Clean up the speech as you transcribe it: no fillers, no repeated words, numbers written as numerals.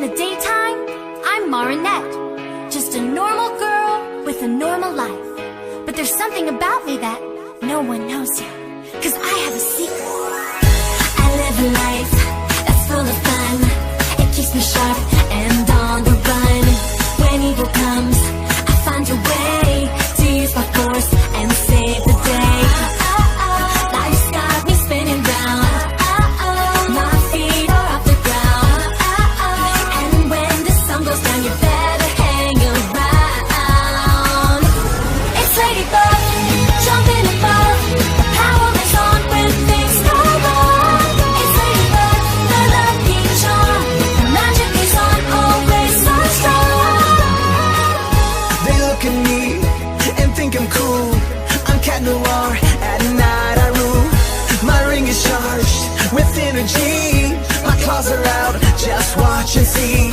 In the daytime, I'm Marinette, just a normal girl with a normal life. But there's something about me that no one knows yet, 'cause I have a secret. I live a life that's full of fun. It keeps me sharp and on the run. When evil comes, I find a way to use my force and save the day. Life's got me spinning round. My feet are off the ground. And when the sun goes down, you better hang around. It's Ladybug, jumping above. Power is on when things go wrong. It's Ladybug, the lucky charm. The magic is on, always so strong. They look at me and think I'm cool. I'm Cat Noir, at night I rule. My ring is charged with energy. My claws are out, just watch and see.